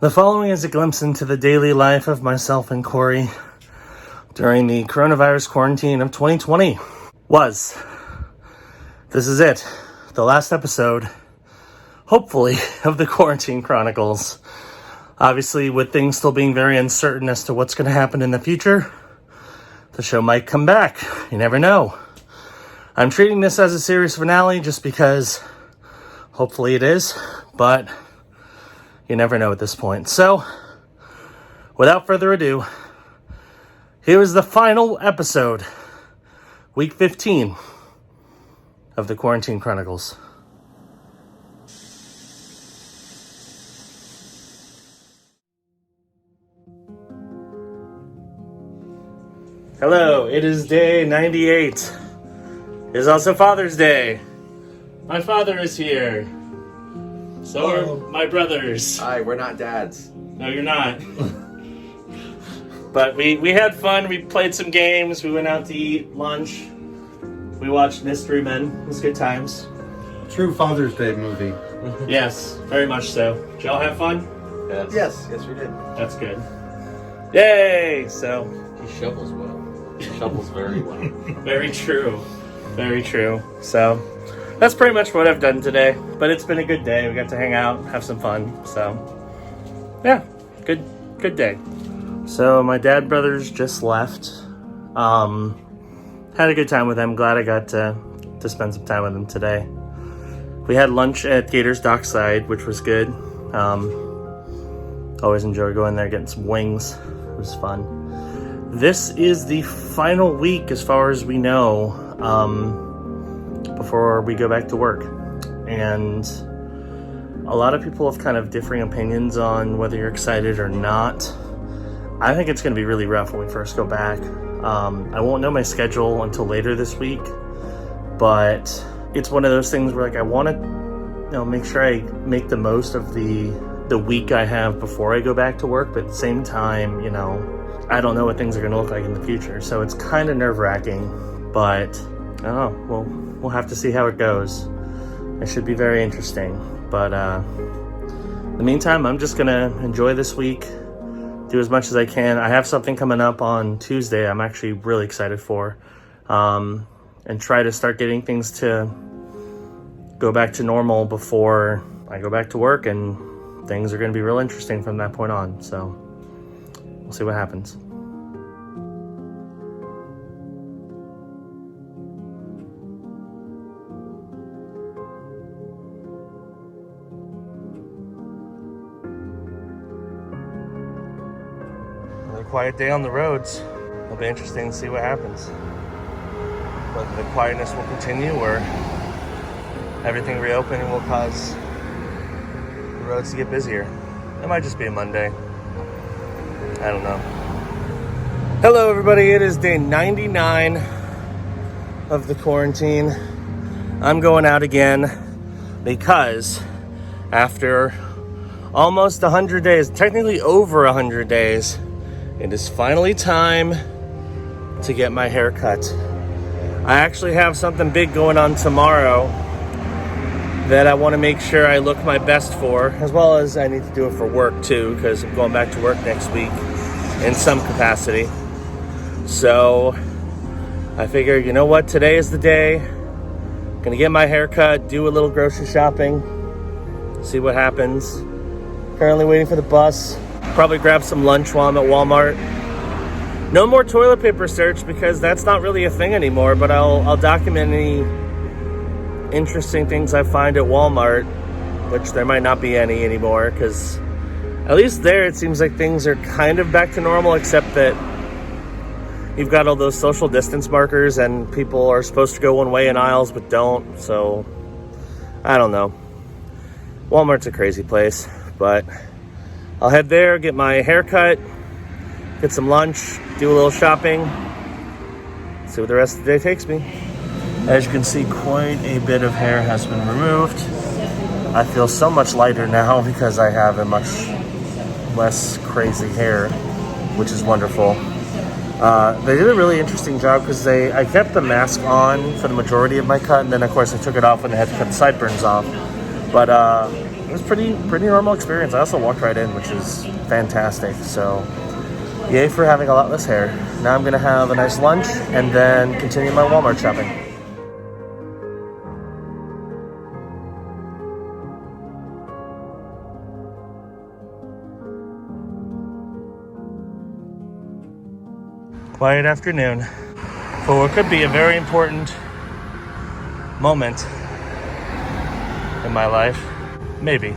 The following is a glimpse into the daily life of myself and Corey during the coronavirus quarantine of 2020. This is it. The last episode, hopefully, of the Quarantine Chronicles. Obviously, with things still being very uncertain as to what's going to happen in the future, the show might come back. You never know. I'm treating this as a series finale just because hopefully it is, but you never know at this point. So, without further ado, here is the final episode, week 15 of the Quarantine Chronicles. Hello, it is day 98. It is also Father's Day. My father is here. So are my brothers. Hi, we're not dads. No, you're not. But we had fun. We played some games. We went out to eat lunch. We watched Mystery Men. It was good times. True Father's Day movie. Yes, very much so. Did y'all have fun? Yes, we did. That's good. Yay! So, He shovels well. He shovels very well. very true. Very true. So, that's pretty much what I've done today. But it's been a good day. We got to hang out, have some fun. So, yeah, good day. So, my dad brothers just left. Had a good time with them. Glad I got to spend some time with them today. We had lunch at Gators Dockside, which was good. Always enjoy going there, getting some wings. It was fun. This is the final week, as far as we know, before we go back to work. And a lot of people have kind of differing opinions on whether you're excited or not. I think it's going to be really rough when we first go back. I won't know my schedule until later this week, but it's one of those things where, like, I want to, make sure I make the most of the week I have before I go back to work, but at the same time, I don't know what things are going to look like in the future, so it's kind of nerve-wracking, but we'll have to see how it goes. It should be very interesting, but in the meantime, I'm just going to enjoy this week, do as much as I can. I have something coming up on Tuesday I'm actually really excited for, and try to start getting things to go back to normal before I go back to work, and things are going to be real interesting from that point on, so we'll see what happens. Another quiet day on the roads. It'll be interesting to see what happens. Whether the quietness will continue or everything reopening will cause the roads to get busier. It might just be a Monday. I don't know. Hello, everybody. It is day 99 of the quarantine. I'm going out again because after almost 100 days, technically over 100 days, it is finally time to get my hair cut. I actually have something big going on tomorrow that I want to make sure I look my best for, as well as I need to do it for work too, because I'm going back to work next week in some capacity. So I figure, you know what, today is the day. I'm gonna get my hair cut, do a little grocery shopping, see what happens. Currently waiting for the bus. Probably grab some lunch while I'm at Walmart. No more toilet paper search because that's not really a thing anymore, but I'll document any interesting things I find at Walmart, which there might not be any anymore, because at least there it seems like things are kind of back to normal, except that you've got all those social distance markers and people are supposed to go one way in aisles but don't, so I don't know. Walmart's a crazy place, but I'll head there, get my hair cut, get some lunch, do a little shopping, see where the rest of the day takes me. As you can see, quite a bit of hair has been removed. I feel so much lighter now because I have a much less crazy hair, which is wonderful. They did a really interesting job because I kept the mask on for the majority of my cut, and then of course I took it off when I had to cut the sideburns off. But it was pretty normal experience. I also walked right in, which is fantastic. So yay for having a lot less hair. Now I'm gonna have a nice lunch and then continue my Walmart shopping. Quiet afternoon for what could be a very important moment in my life. Maybe.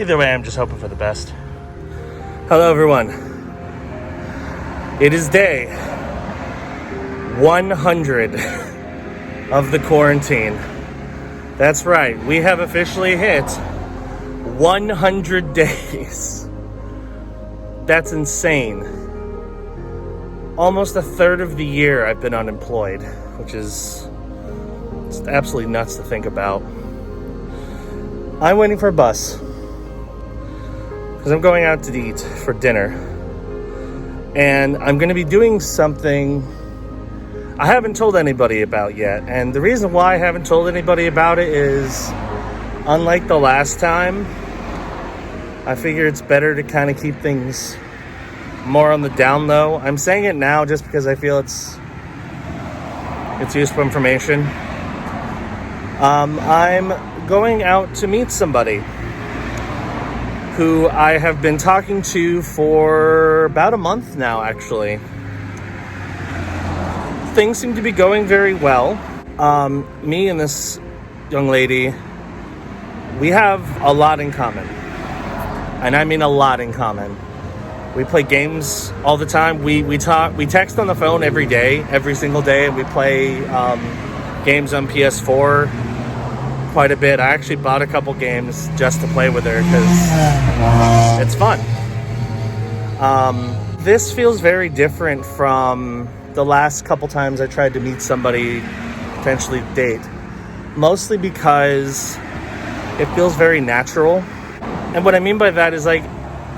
Either way, I'm just hoping for the best. Hello, everyone. It is day 100 of the quarantine. That's right. We have officially hit 100 days. That's insane. Almost a third of the year I've been unemployed, which is just absolutely nuts to think about. I'm waiting for a bus because I'm going out to eat for dinner, and I'm going to be doing something I haven't told anybody about yet. And the reason why I haven't told anybody about it is, unlike the last time, I figure it's better to kind of keep things more on the down low. I'm saying it now just because I feel it's useful information. I'm going out to meet somebody who I have been talking to for about a month now, actually. Things seem to be going very well. Me and this young lady, we have a lot in common. And I mean a lot in common. We play games all the time. We text on the phone every day, every single day, and we play games on PS4 quite a bit. I actually bought a couple games just to play with her because it's fun. This feels very different from the last couple times I tried to meet somebody, potentially date. Mostly because it feels very natural. And what I mean by that is, like,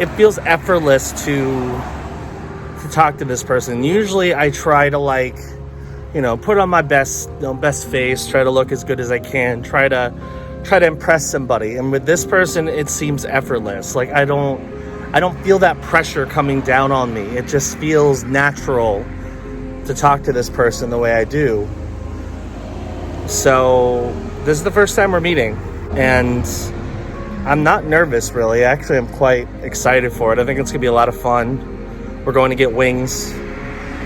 it feels effortless to talk to this person. Usually I try to, like, put on my best face, try to look as good as I can, try to impress somebody. And with this person, it seems effortless. Like, I don't feel that pressure coming down on me. It just feels natural to talk to this person the way I do. So this is the first time we're meeting, and I'm not nervous, really. Actually, I'm quite excited for it. I think it's going to be a lot of fun. We're going to get wings,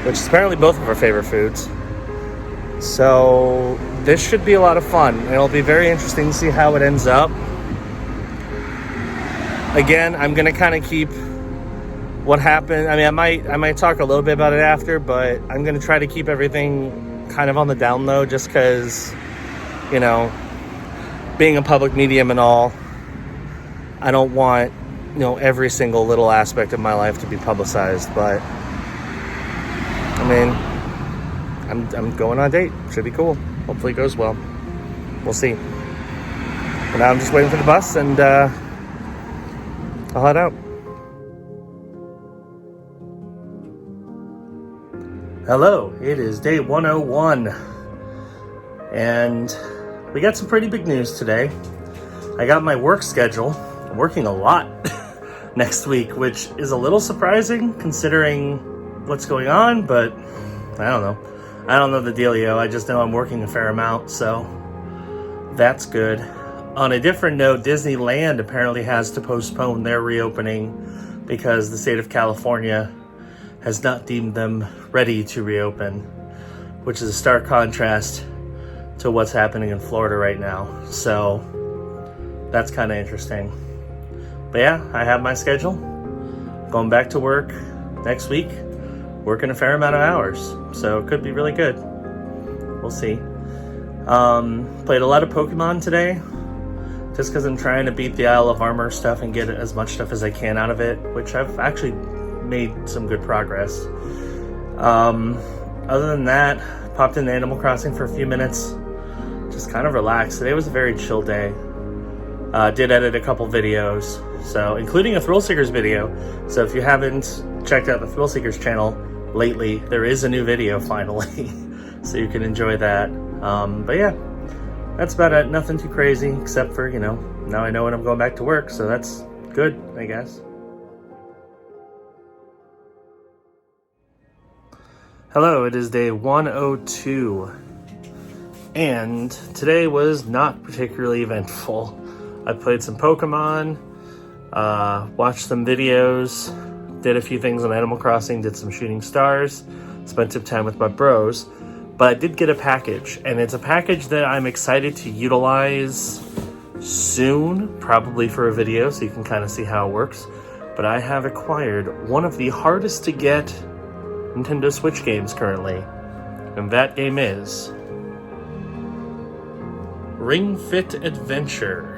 which is apparently both of our favorite foods. So this should be a lot of fun. It'll be very interesting to see how it ends up. Again, I'm going to kind of keep what happened. I mean, I might talk a little bit about it after, but I'm going to try to keep everything kind of on the down low just because, being a public medium and all, I don't want, every single little aspect of my life to be publicized. But I mean, I'm going on a date. Should be cool. Hopefully it goes well. We'll see. But now I'm just waiting for the bus, and I'll head out. Hello, it is day 101. And we got some pretty big news today. I got my work schedule. I'm working a lot next week, which is a little surprising considering what's going on, but I don't know. I don't know the dealio. I just know I'm working a fair amount, so that's good. On a different note, Disneyland apparently has to postpone their reopening because the state of California has not deemed them ready to reopen, which is a stark contrast to what's happening in Florida right now. So that's kind of interesting. But yeah, I have my schedule. Going back to work next week, working a fair amount of hours. So it could be really good. We'll see. Played a lot of Pokemon today, just because I'm trying to beat the Isle of Armor stuff and get as much stuff as I can out of it, which I've actually made some good progress. Other than that, popped into Animal Crossing for a few minutes, just kind of relaxed. Today was a very chill day. Did edit a couple videos, so including a Thrill Seekers video. So if you haven't checked out the Thrill Seekers channel lately, there is a new video finally, so you can enjoy that. But yeah, that's about it. Nothing too crazy except for, now I know when I'm going back to work, so that's good, I guess. Hello, it is day 102, and today was not particularly eventful. I played some Pokemon, watched some videos, did a few things on Animal Crossing, did some shooting stars, spent some time with my bros, but I did get a package, and it's a package that I'm excited to utilize soon, probably for a video, so you can kind of see how it works. But I have acquired one of the hardest to get Nintendo Switch games currently, and that game is Ring Fit Adventure.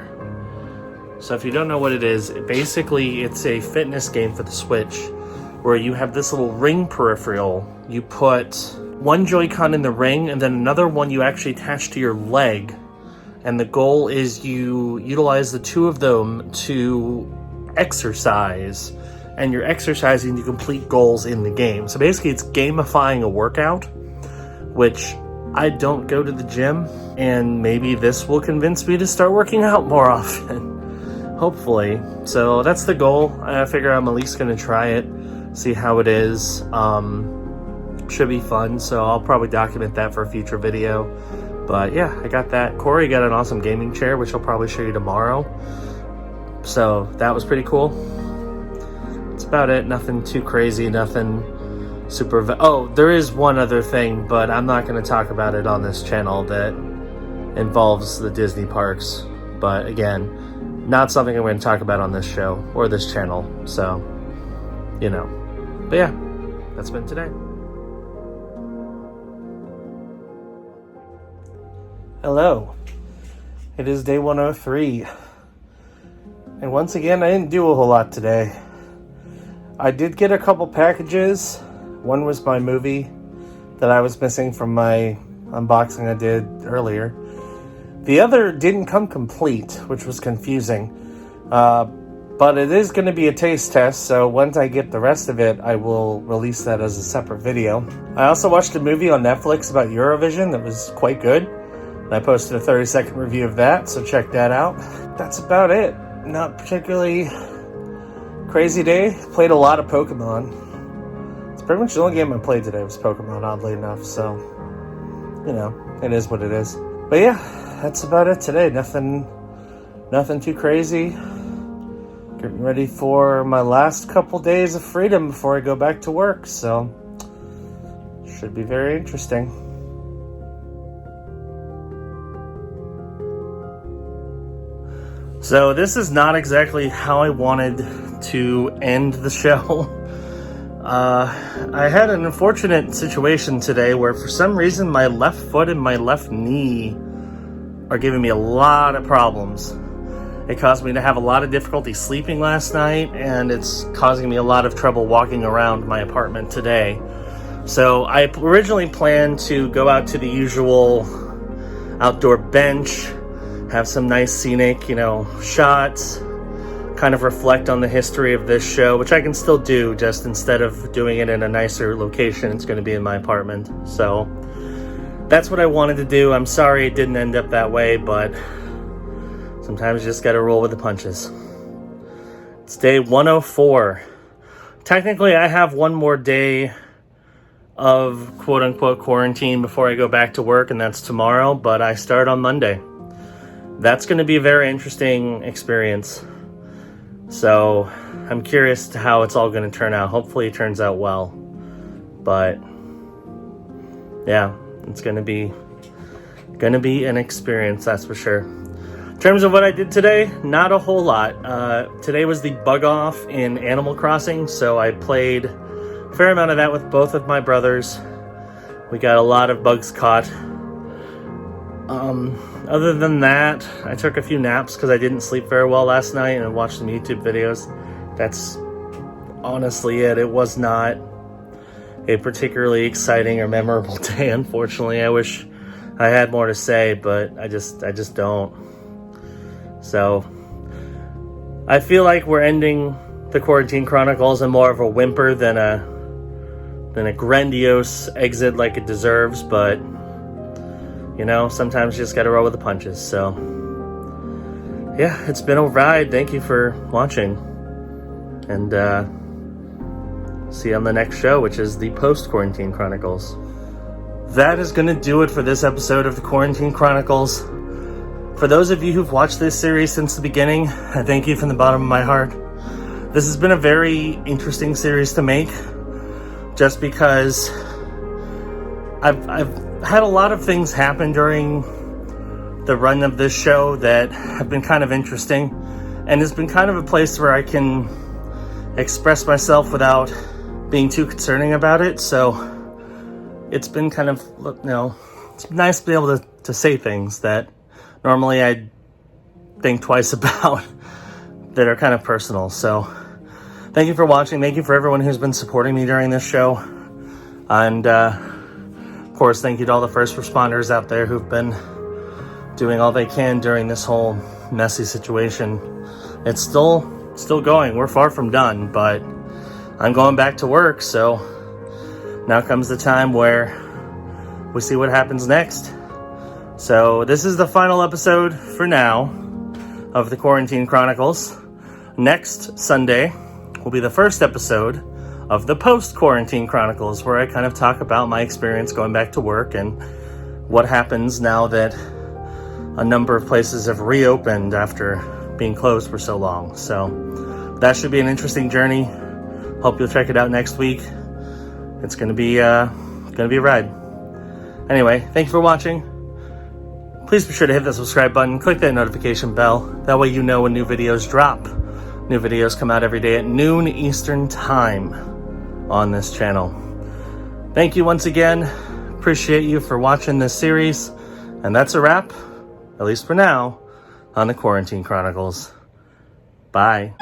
So if you don't know what it is, basically it's a fitness game for the Switch where you have this little ring peripheral. You put one Joy-Con in the ring and then another one you actually attach to your leg, and the goal is you utilize the two of them to exercise, and you're exercising to complete goals in the game. So basically it's gamifying a workout, which I don't go to the gym, and maybe this will convince me to start working out more often. Hopefully. So that's the goal. I figure I'm at least going to try it, see how it is. Should be fun, so I'll probably document that for a future video. But yeah, I got that. Corey got an awesome gaming chair, which I'll probably show you tomorrow. So that was pretty cool. That's about it. Nothing too crazy, nothing super... Oh, there is one other thing, but I'm not going to talk about it on this channel that involves the Disney parks. But again, not something I'm going to talk about on this show or this channel. So, you know. But yeah, that's been today. Hello. It is day 103. And once again, I didn't do a whole lot today. I did get a couple packages. One was my movie that I was missing from my unboxing I did earlier. The other didn't come complete, which was confusing. But it is going to be a taste test, so once I get the rest of it, I will release that as a separate video. I also watched a movie on Netflix about Eurovision that was quite good. I posted a 30-second review of that, so check that out. That's about it. Not particularly crazy day. Played a lot of Pokemon. It's pretty much the only game I played today was Pokemon, oddly enough, so, you know, it is what it is. But yeah, that's about it today. Nothing too crazy. Getting ready for my last couple days of freedom before I go back to work, so should be very interesting. So this is not exactly how I wanted to end the show. I had an unfortunate situation today where for some reason my left foot and my left knee are giving me a lot of problems. It caused me to have a lot of difficulty sleeping last night, and it's causing me a lot of trouble walking around my apartment today. So I originally planned to go out to the usual outdoor bench, have some nice scenic, shots, kind of reflect on the history of this show, which I can still do, just instead of doing it in a nicer location, it's going to be in my apartment. So that's what I wanted to do. I'm sorry it didn't end up that way, but sometimes you just got to roll with the punches. It's day 104. Technically, I have one more day of quote-unquote quarantine before I go back to work, and that's tomorrow, but I start on Monday. That's going to be a very interesting experience. So I'm curious to how it's all going to turn out. Hopefully it turns out well. But yeah, it's going to be an experience, that's for sure. In terms of what I did today, not a whole lot. Today was the bug off in Animal Crossing, so I played a fair amount of that with both of my brothers. We got a lot of bugs caught. Other than that, I took a few naps because I didn't sleep very well last night and watched some YouTube videos. That's honestly it. It was not a particularly exciting or memorable day, unfortunately. I wish I had more to say, but I just don't. So I feel like we're ending the Quarantine Chronicles in more of a whimper than a grandiose exit like it deserves, but sometimes you just gotta roll with the punches. So yeah, it's been a ride. Thank you for watching. And see you on the next show, which is the Quarantine Chronicles. That is going to do it for this episode of the Quarantine Chronicles. For those of you who've watched this series since the beginning, I thank you from the bottom of my heart. This has been a very interesting series to make, just because I've had a lot of things happen during the run of this show that have been kind of interesting, and it's been kind of a place where I can express myself without being too concerning about it. So it's been kind of, it's nice to be able to say things that normally I'd think twice about that are kind of personal. So thank you for watching. Thank you for everyone who's been supporting me during this show. And of course, thank you to all the first responders out there who've been doing all they can during this whole messy situation. It's still going. We're far from done, but I'm going back to work, so now comes the time where we see what happens next. So this is the final episode for now of the Quarantine Chronicles. Next Sunday will be the first episode of the Quarantine Chronicles, where I kind of talk about my experience going back to work and what happens now that a number of places have reopened after being closed for so long. So that should be an interesting journey. Hope you'll check it out next week. It's gonna be a ride. Anyway, thank you for watching. Please be sure to hit the subscribe button, click that notification bell. That way you know when new videos drop. New videos come out every day at noon Eastern time on this channel. Thank you once again. Appreciate you for watching this series. And that's a wrap, at least for now, on the Quarantine Chronicles. Bye.